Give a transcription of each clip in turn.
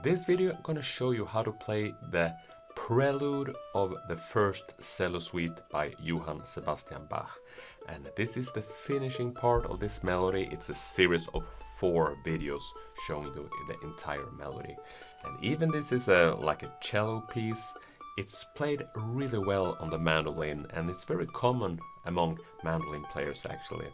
this video I'm gonna show you how to play the Prelude of the first cello suite by Johann Sebastian Bach. And this is the finishing part of this melody. It's a series of 4 videos showing the entire melody. And even this is like a cello piece. It's played really well on the mandolin, and it's very common among mandolin players actually.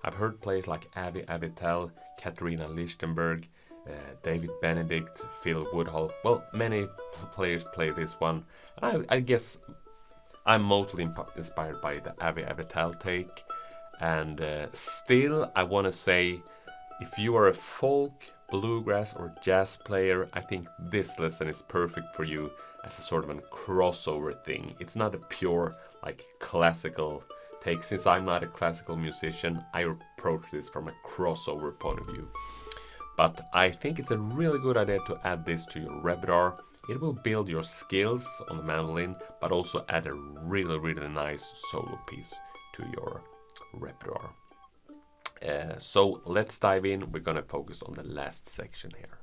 I've heard players like Avi Avital, Caterina Lichtenberg, David Benedict, Phil Woodhull. Well, many players play this one. And I guess I'm mostly inspired by the Avi Avital take. And still, I want to say, if you are a folk, bluegrass or jazz player, I think this lesson is perfect for you as a sort of a crossover thing. It's not a pure like classical take. Since I'm not a classical musician, I approach this from a crossover point of view. But I think it's a really good idea to add this to your repertoire. It will build your skills on the mandolin, but also add a really nice solo piece to your repertoire. So let's dive in. We're gonna focus on the last section here.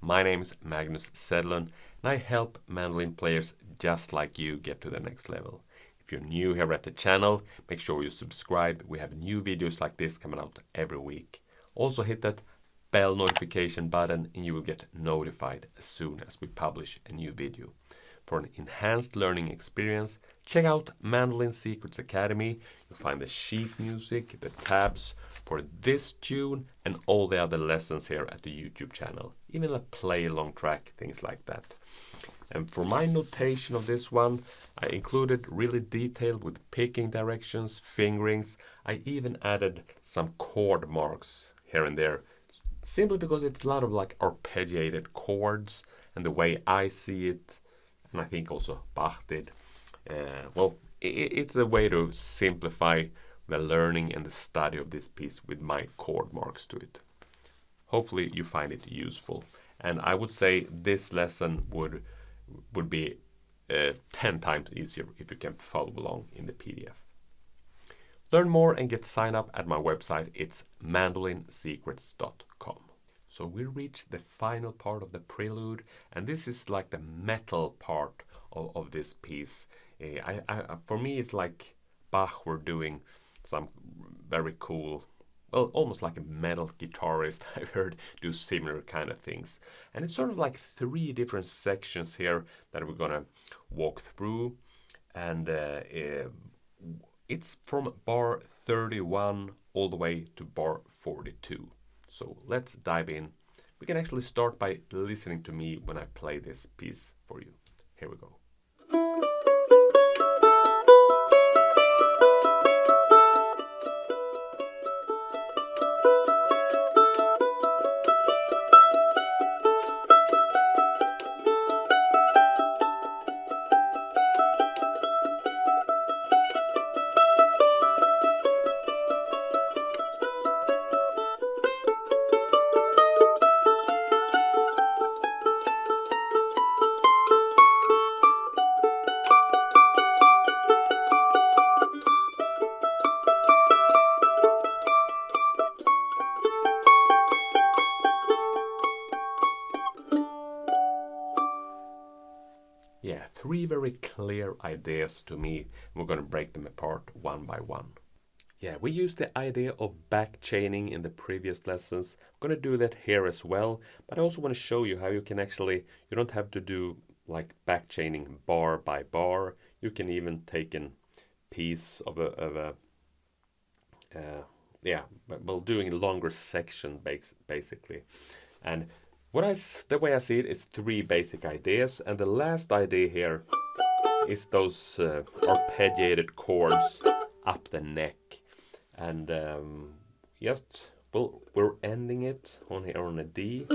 My name is Magnus Sedlund, and I help mandolin players just like you get to the next level. If you're new here at the channel, make sure you subscribe. We have new videos like this coming out every week. Also hit that bell notification button and you will get notified as soon as we publish a new video. For an enhanced learning experience, check out Mandolin Secrets Academy. You'll find the sheet music, the tabs for this tune and all the other lessons here at the YouTube channel. Even a play-along track, things like that. And for my notation of this one, I included really detailed with picking directions, fingerings. I even added some chord marks here and there, simply because it's a lot of like arpeggiated chords and the way I see it, and I think also Bach did. Well, it's a way to simplify the learning and the study of this piece with my chord marks to it. Hopefully you find it useful. And I would say this lesson would be 10 times easier if you can follow along in the PDF. Learn more and get signed up at my website. It's mandolinsecrets.com. So we reached the final part of the prelude, and this is like the metal part of this piece. For me, it's like Bach were doing some very cool, well, almost like a metal guitarist I've heard do similar kind of things. And it's sort of like 3 different sections here that we're gonna walk through. And it's from bar 31 all the way to bar 42. So let's dive in. We can actually start by listening to me when I play this piece for you. Here we go. Yeah, 3 very clear ideas to me. We're going to break them apart one by one. Yeah, we used the idea of back chaining in the previous lessons. I'm going to do that here as well, but I also want to show you how you can actually, you don't have to do like back chaining bar by bar. You can even take a piece of well, doing a longer section basically. And the way I see it is 3 basic ideas, and the last idea here is those arpeggiated chords up the neck. And we're ending it on here on a D.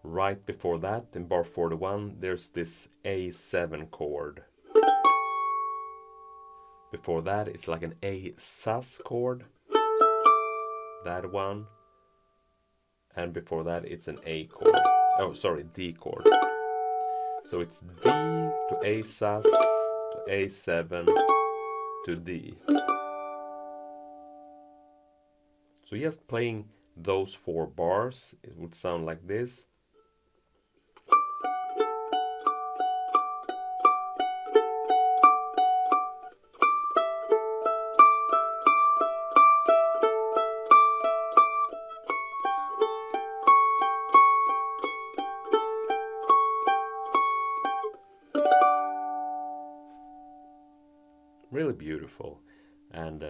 Right before that, in bar 41, there's this A7 chord. Before that, it's like an A sus chord. That one. And before that it's an A chord. Oh, sorry, D chord. So it's D to A sus to A7 to D. So just playing those 4 bars, it would sound like this. Really beautiful. And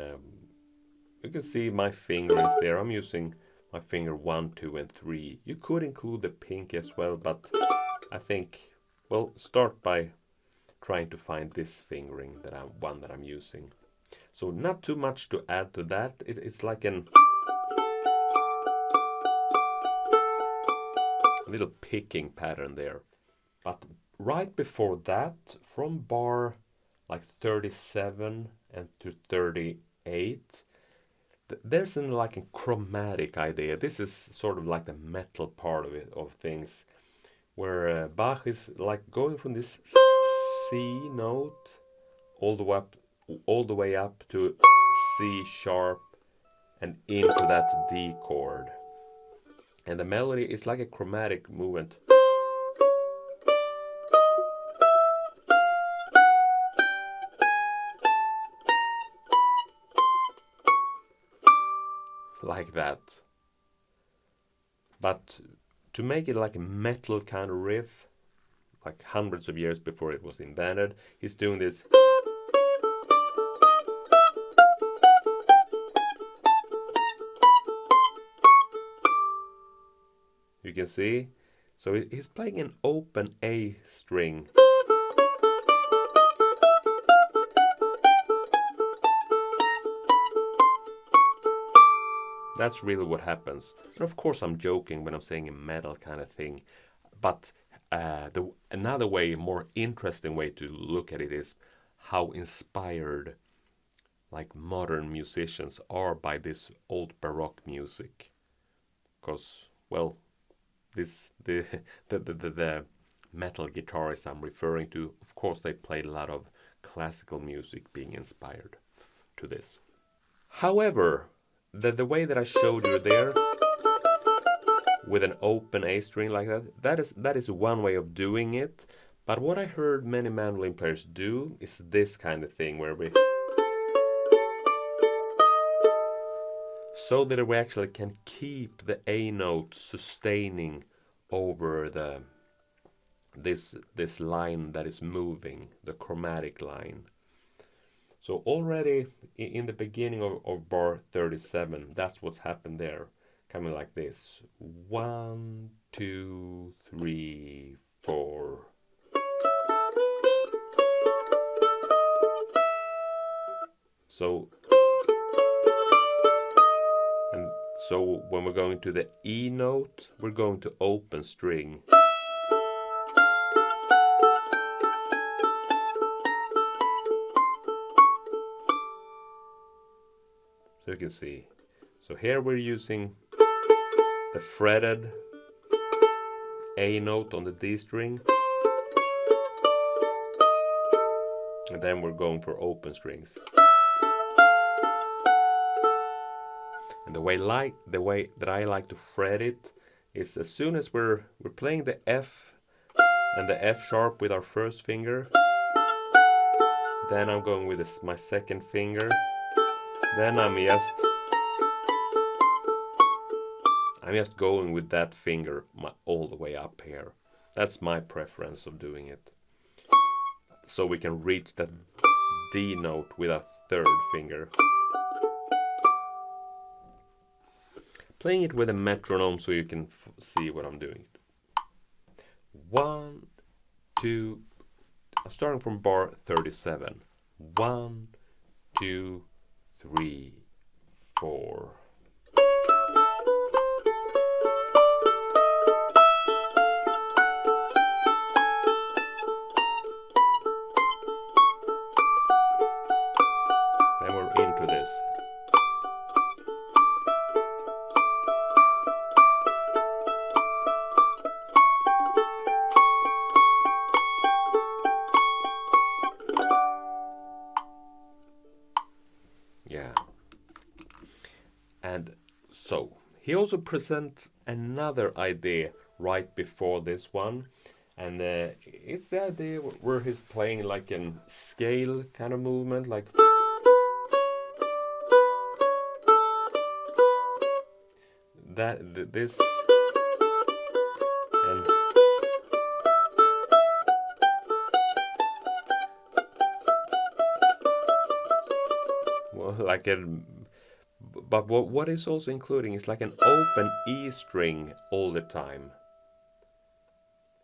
you can see my fingers there. I'm using my finger 1, 2, and 3. You could include the pinky as well, but I think, well, start by trying to find this fingering that I'm using. So not too much to add to that. It's like a little picking pattern there. But right before that, from bar like 37 and to 38, there's like a chromatic idea. This is sort of like the metal part of it, of things, where Bach is like going from this C note all the way up to C sharp and into that D chord. And the melody is like a chromatic movement. Like that. But to make it like a metal kind of riff, like hundreds of years before it was invented, he's doing this. You can see. So he's playing an open A string. That's really what happens. And of course I'm joking when I'm saying a metal kind of thing. But another way, more interesting way to look at it is how inspired like modern musicians are by this old Baroque music. Because, well, the metal guitarists I'm referring to, of course they played a lot of classical music being inspired to this. However, the way that I showed you there, with an open A string like that is one way of doing it. But what I heard many mandolin players do is this kind of thing, where we, so that we actually can keep the A note sustaining over this line that is moving, the chromatic line. So already in the beginning of bar 37, that's what's happened there. Coming like this. 1, 2, 3, 4. So when we're going to the E note, we're going to open string. So you can see. So here we're using the fretted A note on the D string. And then we're going for open strings. And the way that I like to fret it is, as soon as we're playing the F and the F sharp with our first finger, then I'm going with my second finger, then I'm just going with that finger all the way up here. That's my preference of doing it. So we can reach that D note with a third finger. Playing it with a metronome so you can see what I'm doing. 1, 2, I'm starting from bar 37. 1, 2, 3, 4. Then we're into this. Yeah. And so he also presents another idea right before this one, and it's the idea where he's playing like a scale kind of movement, like this, and well, like a. But what is also including is like an open E string all the time.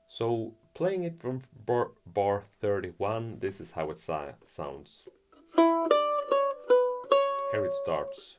So playing it from bar 31, this is how it sounds. Here it starts.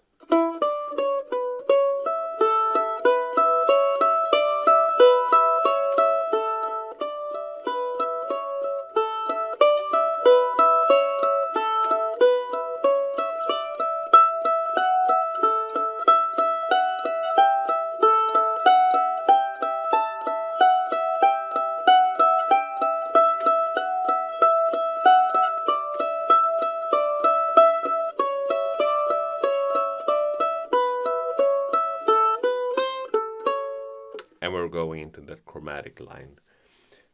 And we're going into that chromatic line.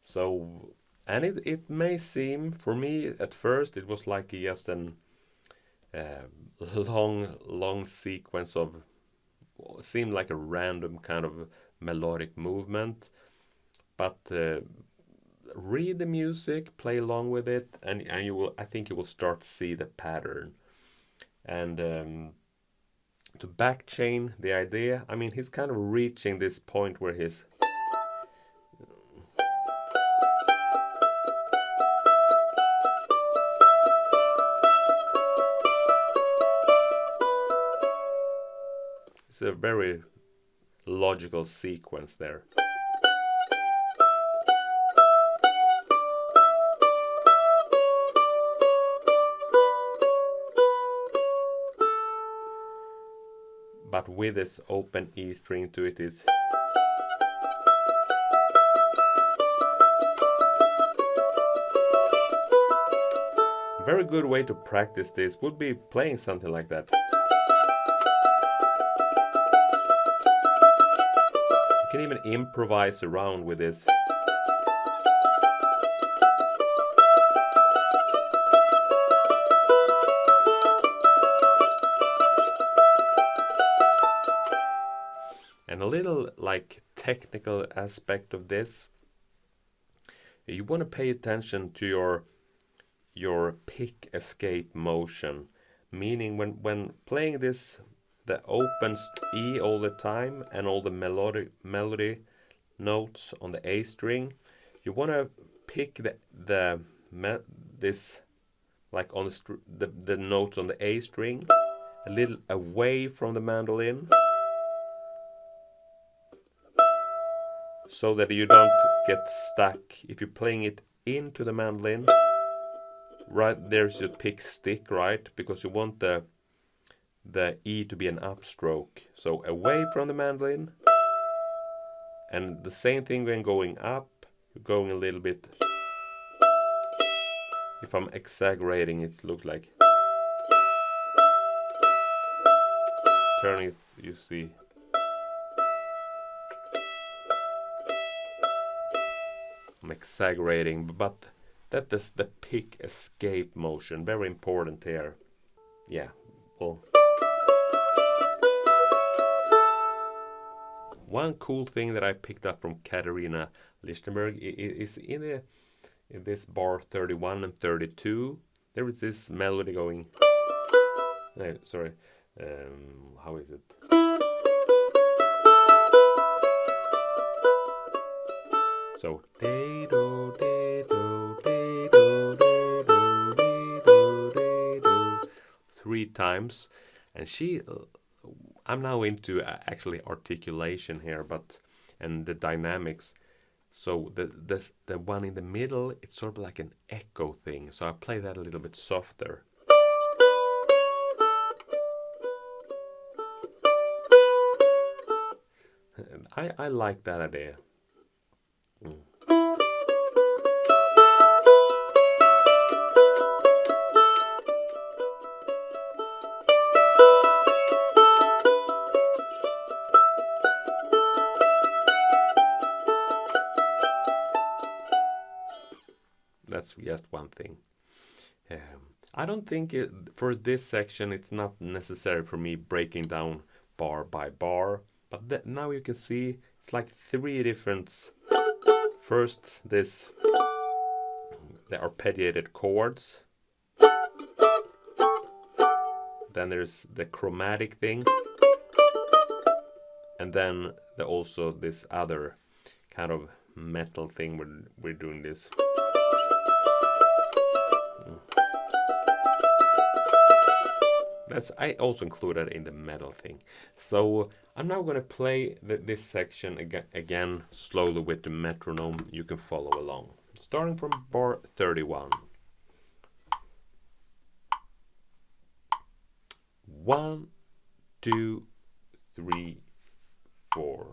So, and it may seem, for me at first, it was like just an long sequence of, seemed like a random kind of melodic movement. But read the music, play along with it, and you will, I think you will start to see the pattern. And to backchain the idea, I mean, he's kind of reaching this point where he's it's a very logical sequence there. But with this open E string to it is a very good way to practice this would be playing something like that. You can even improvise around with this. And a little like technical aspect of this, you want to pay attention to your pick escape motion, meaning when playing this, the open E all the time and all the melody notes on the A string, you want to pick this like on the notes on the A string a little away from the mandolin, so that you don't get stuck. If you're playing it into the mandolin, right there's your pick stick, right? Because you want the E to be an upstroke. So away from the mandolin, and the same thing when going up, you're going a little bit. If I'm exaggerating, it looks like turning it, you see. I'm exaggerating, but that is the pick escape motion, very important here. Yeah, well, one cool thing that I picked up from Caterina Lichtenberg is in this bar 31 and 32, there is this melody going. No, sorry, how is it? So three times, and I'm now into actually articulation here, and the dynamics. So the one in the middle, it's sort of like an echo thing. So I play that a little bit softer. I like that idea. just one thing. I don't think for this section it's not necessary for me breaking down bar by bar, but now you can see it's like 3 different. First, the arpeggiated chords. Then there's the chromatic thing, and then also this other kind of metal thing we're doing this. I also included in the metal thing. So I'm now going to play this section again slowly with the metronome. You can follow along. Starting from bar 31. 1, 2, 3, 4.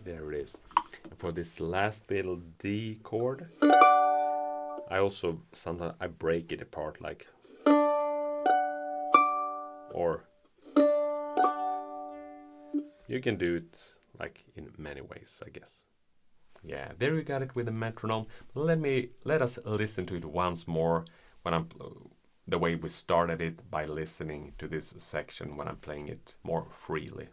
There it is. And for this last little D chord, I also sometimes I break it apart, like, or you can do it like in many ways, I guess. Yeah, there we got it with the metronome. Let us listen to it once more when I'm the way we started it, by listening to this section when I'm playing it more freely.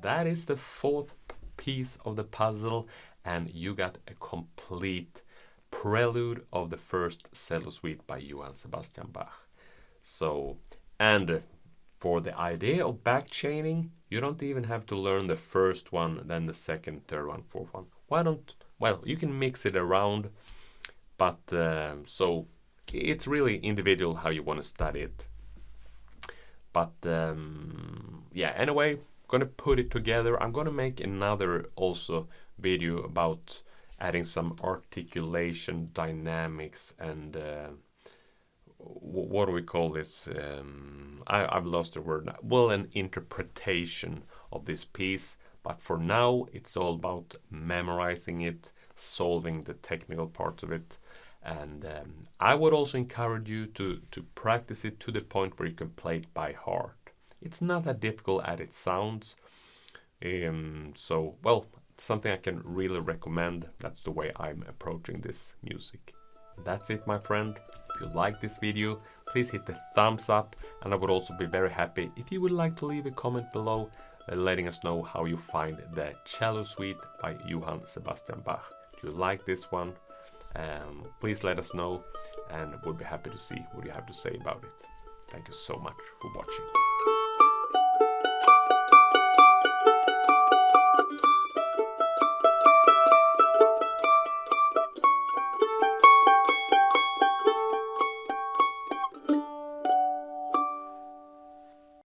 That is the 4th piece of the puzzle, and you got a complete prelude of the first cello suite by Johann Sebastian Bach. So, and for the idea of back chaining, you don't even have to learn the first one, then the second, third one, fourth one. Well, you can mix it around, but so it's really individual how you want to study it. But yeah, anyway, gonna put it together. I'm gonna make another also video about adding some articulation, dynamics, and what do we call this? I've lost the word now. Well, an interpretation of this piece. But for now, it's all about memorizing it, solving the technical parts of it. And I would also encourage you to practice it to the point where you can play it by heart. It's not that difficult as it sounds. So, well, it's something I can really recommend. That's the way I'm approaching this music. That's it, my friend. If you like this video, please hit the thumbs up. And I would also be very happy if you would like to leave a comment below letting us know how you find the Cello Suite by Johann Sebastian Bach. If you like this one, please let us know, and we'll be happy to see what you have to say about it. Thank you so much for watching.